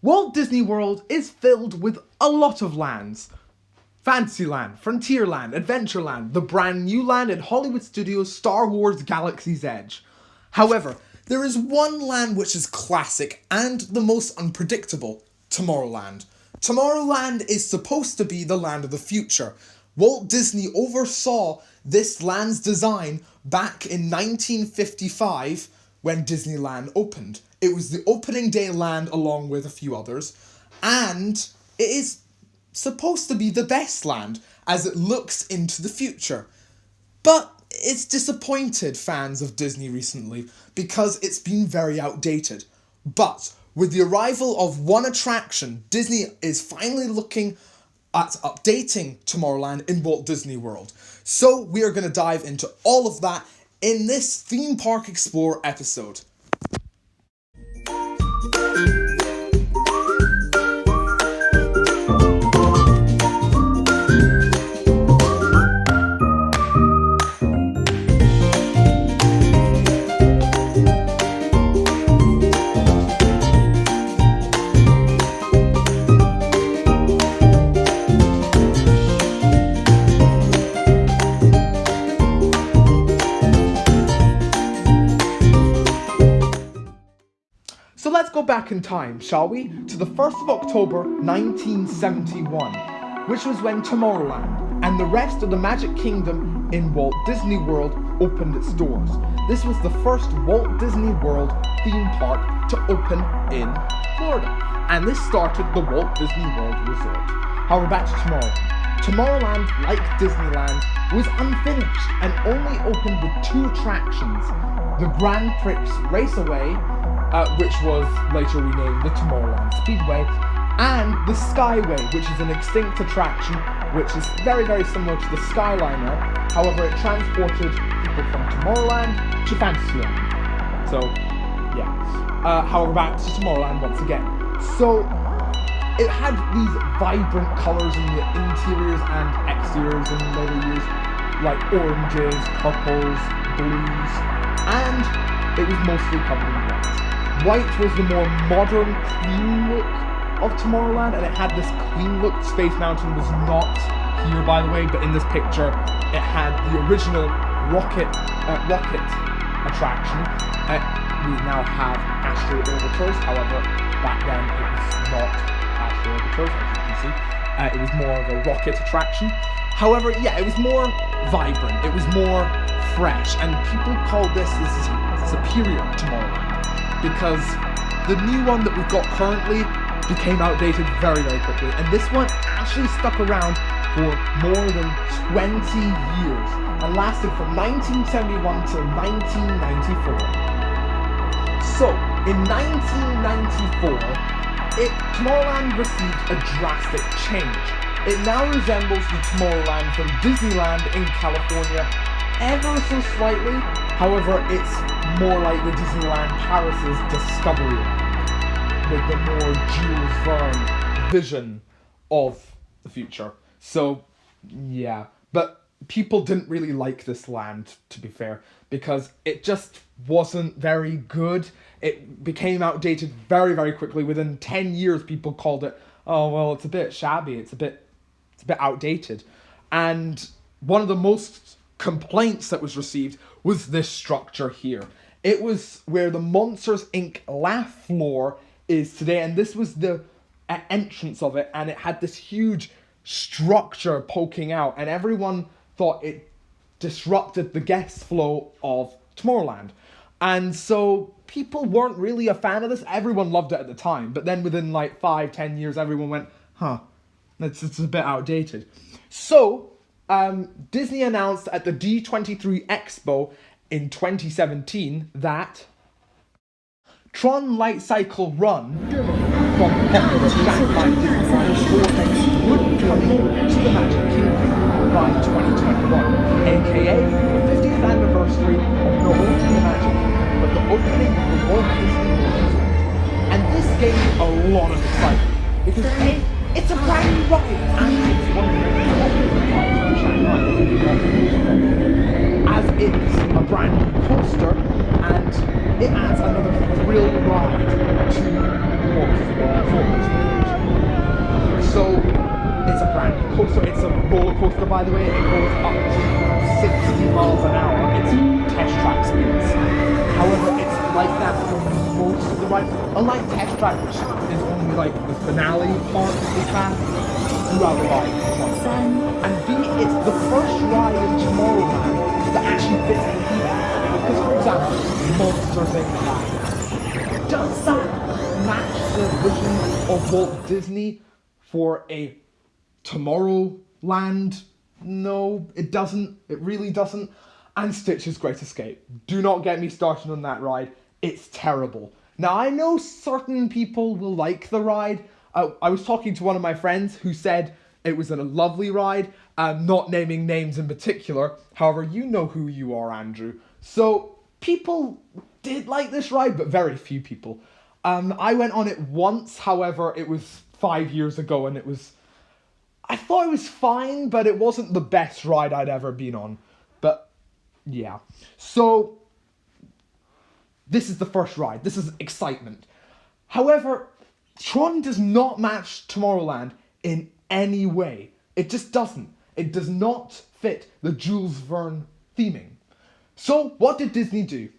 Walt Disney World is filled with a lot of lands. Fantasyland, Frontierland, Adventureland, the brand new land at Hollywood Studios' Star Wars Galaxy's Edge. However, there is one land which is classic and the most unpredictable, Tomorrowland. Tomorrowland is supposed to be the land of the future. Walt Disney oversaw this land's design back in 1955 when Disneyland opened. It was the opening day land along with a few others, and it is supposed to be the best land as it looks into the future. But it's disappointed fans of Disney recently because it's been very outdated. But with the arrival of one attraction, Disney is finally looking at updating Tomorrowland in Walt Disney World. So we are going to dive into all of that in this Theme Park Explorer episode. So let's go back in time, shall we, to the 1st of October 1971, which was when Tomorrowland and the rest of the Magic Kingdom in Walt Disney World opened its doors. This was the first Walt Disney World theme park to open in Florida, and this started the Walt Disney World Resort. However, back to Tomorrowland. Tomorrowland, like Disneyland, was unfinished and only opened with 2 attractions: the Grand Prix Raceway, which was later renamed the Tomorrowland Speedway, and the Skyway, which is an extinct attraction which is very, very similar to the Skyliner. However, it transported people from Tomorrowland to Fantasyland. So, yeah. However, back to Tomorrowland once again. So, it had these vibrant colours in the interiors and exteriors in later years, like oranges, purples, blues, and it was mostly covered in white. White was the more modern, clean look of Tomorrowland, and it had this clean look. Space Mountain was not here, by the way, but in this picture, it had the original rocket attraction. We now have Astro Orbiters, however, back then it was not Astro Orbiters, as you can see. It was more of a rocket attraction. However, yeah, it was more vibrant, it was more fresh, and people called this superior Tomorrowland, because the new one that we've got currently became outdated very, very quickly, and this one actually stuck around for more than 20 years and lasted from 1971 till 1994. So, in 1994, Tomorrowland received a drastic change. It now resembles the Tomorrowland from Disneyland in California ever so slightly. However, it's more like the Disneyland Paris's Discoveryland, with the more Jules Verne vision of the future. So, yeah. But people didn't really like this land, to be fair, because it just wasn't very good. It became outdated very, very quickly. Within 10 years, people called it, oh, well, it's a bit shabby, it's a bit outdated. And one of the most complaints that was received was this structure here. It was where the Monsters Inc. laugh floor is today, and this was the entrance of it, and it had this huge structure poking out, and everyone thought it disrupted the guest flow of Tomorrowland. And so people weren't really a fan of this. Everyone loved it at the time, but then within like 5-10 years, everyone went, it's a bit outdated. So Disney announced at the D23 Expo in 2017 that Tron Lightcycle Run from the popular Jack Vortex would come to the Magic Kingdom by 2021, aka the 50th anniversary of not only the Magic Kingdom, but the opening of the Walt Disney World Resort. And this gave me a lot of excitement, because A, it's a brand new ride, and it's one of the most popular rides in Shanghai, as it's a brand new coaster, and it adds another thrill ride to the Walt Disney World Resort. coaster. It's a roller coaster, by the way. It goes up to 60 miles an hour. It's test track speeds. However, it's like that for most of the ride. Unlike test track, which is only like the finale part of the fast throughout the ride. And B, it's the first ride in Tomorrowland that actually fits the theme. Because, for example, Monsters Inc. Does that match the vision of Walt Disney for a Tomorrowland? No, it doesn't. It really doesn't. And Stitch's Great Escape. Do not get me started on that ride. It's terrible. Now, I know certain people will like the ride. I was talking to one of my friends who said it was a lovely ride, not naming names in particular. However, you know who you are, Andrew. So, people did like this ride, but very few people. I went on it once, however, it was 5 years ago, and I thought it was fine, but it wasn't the best ride I'd ever been on. But, yeah. So, this is the first ride. This is excitement. However, Tron does not match Tomorrowland in any way. It just doesn't. It does not fit the Jules Verne theming. So, what did Disney do?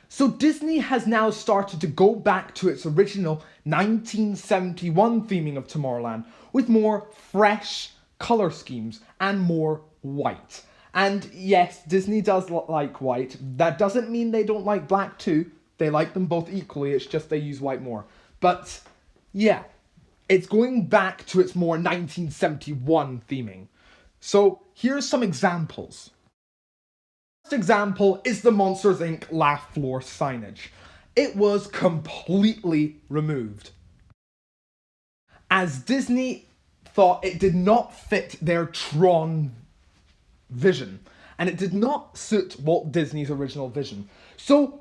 So Disney has now started to go back to its original 1971 theming of Tomorrowland with more fresh colour schemes and more white. And yes, Disney does like white. That doesn't mean they don't like black too. They like them both equally, it's just they use white more. But yeah, it's going back to its more 1971 theming. So here's some examples. First example is the Monsters Inc. Laugh Floor signage. It was completely removed, as Disney thought it did not fit their Tron vision, and it did not suit Walt Disney's original vision. So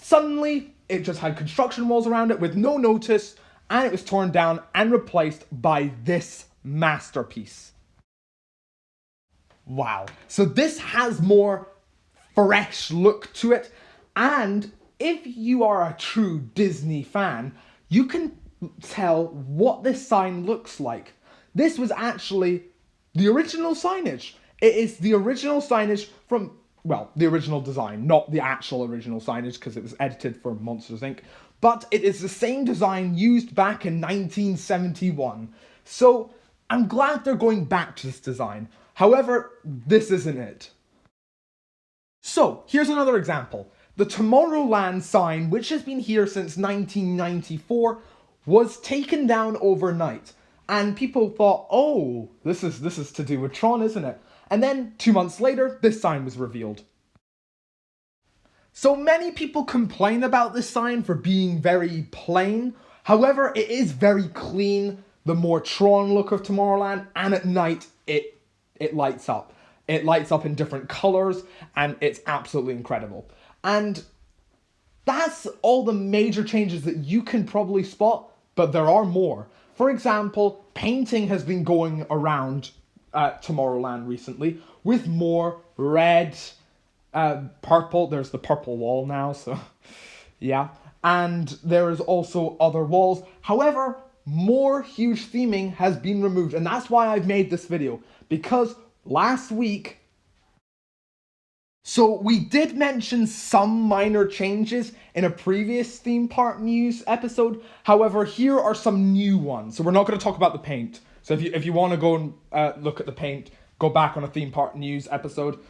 suddenly it just had construction walls around it with no notice, and it was torn down and replaced by this masterpiece. Wow. So this has more fresh look to it, and if you are a true Disney fan, you can tell what this sign looks like. This was actually the original signage. It is the original signage from, well, the original design, not the actual original signage because it was edited for Monsters Inc. But it is the same design used back in 1971. So I'm glad they're going back to this design. However, this isn't it. So, here's another example. The Tomorrowland sign, which has been here since 1994, was taken down overnight. And people thought, oh, this is to do with Tron, isn't it? And then 2 months later, this sign was revealed. So many people complain about this sign for being very plain. However, it is very clean, the more Tron look of Tomorrowland, and at night, it lights up. It lights up in different colors, and it's absolutely incredible. And that's all the major changes that you can probably spot, but there are more. For example, painting has been going around Tomorrowland recently with more red, purple. There's the purple wall now, so yeah. And there is also other walls. However, more huge theming has been removed, and that's why I've made this video, because last week, so we did mention some minor changes in a previous theme park news episode. However, here are some new ones. So we're not going to talk about the paint. So if you want to go and look at the paint, go back on a theme park news episode.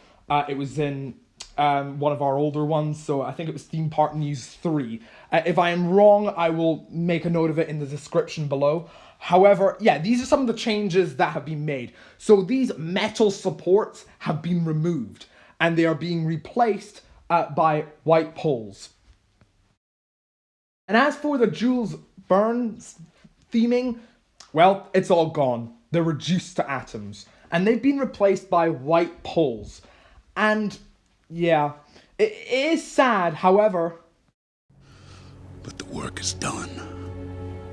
It was in one of our older ones. So I think it was Theme Park News 3. If I am wrong, I will make a note of it in the description below. However, yeah, these are some of the changes that have been made. So these metal supports have been removed, and they are being replaced by white poles. And as for the Jules Verne theming, well, it's all gone. They're reduced to atoms, and they've been replaced by white poles. And yeah, it is sad, however. But the work is done.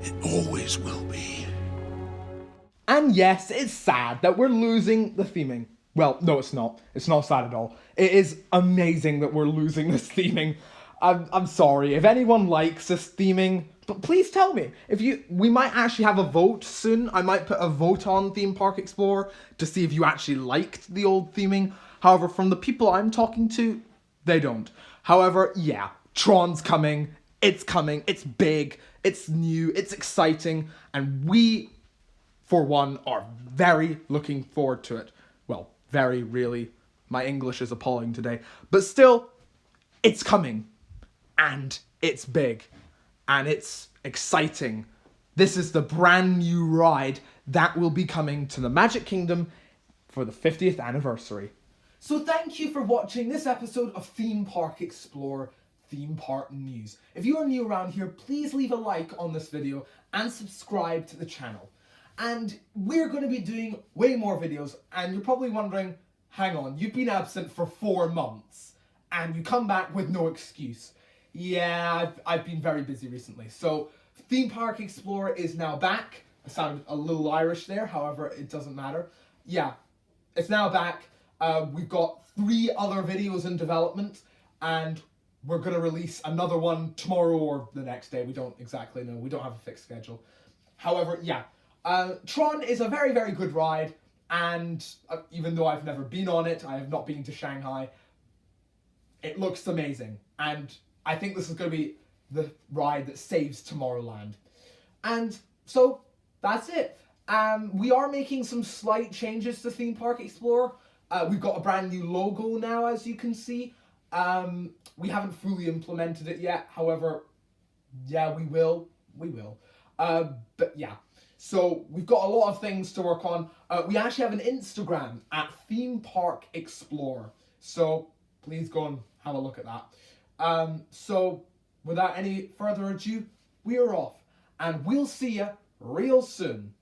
It always will be. And yes, it's sad that we're losing the theming. Well, no, it's not. It's not sad at all. It is amazing that we're losing this theming. I'm sorry. If anyone likes this theming, But please tell me, we might actually have a vote soon. I might put a vote on Theme Park Explorer to see if you actually liked the old theming. However, from the people I'm talking to, they don't. However, yeah, Tron's coming. It's big, it's new, it's exciting, and we, for one, are very looking forward to it. Well, very, really. My English is appalling today. But still, it's coming. And it's big. And it's exciting. This is the brand new ride that will be coming to the Magic Kingdom for the 50th anniversary. So thank you for watching this episode of Theme Park Explorer Theme Park News. If you are new around here, please leave a like on this video and subscribe to the channel. And we're going to be doing way more videos, and you're probably wondering, hang on, you've been absent for 4 months and you come back with no excuse. Yeah, I've been very busy recently. So Theme Park Explorer is now back. I sounded a little Irish there, however, it doesn't matter. Yeah, it's now back. We've got 3 other videos in development, and we're going to release another one tomorrow or the next day. We don't exactly know. We don't have a fixed schedule. However, yeah. Tron is a very, very good ride, and even though I've never been on it, I have not been to Shanghai, it looks amazing. And I think this is going to be the ride that saves Tomorrowland. And so, that's it. We are making some slight changes to Theme Park Explorer. We've got a brand new logo now, as you can see. We haven't fully implemented it yet. However, yeah, we will. But yeah. So we've got a lot of things to work on. We actually have an Instagram at Theme Park Explorer. So please go and have a look at that. So without any further ado, we are off. And we'll see you real soon.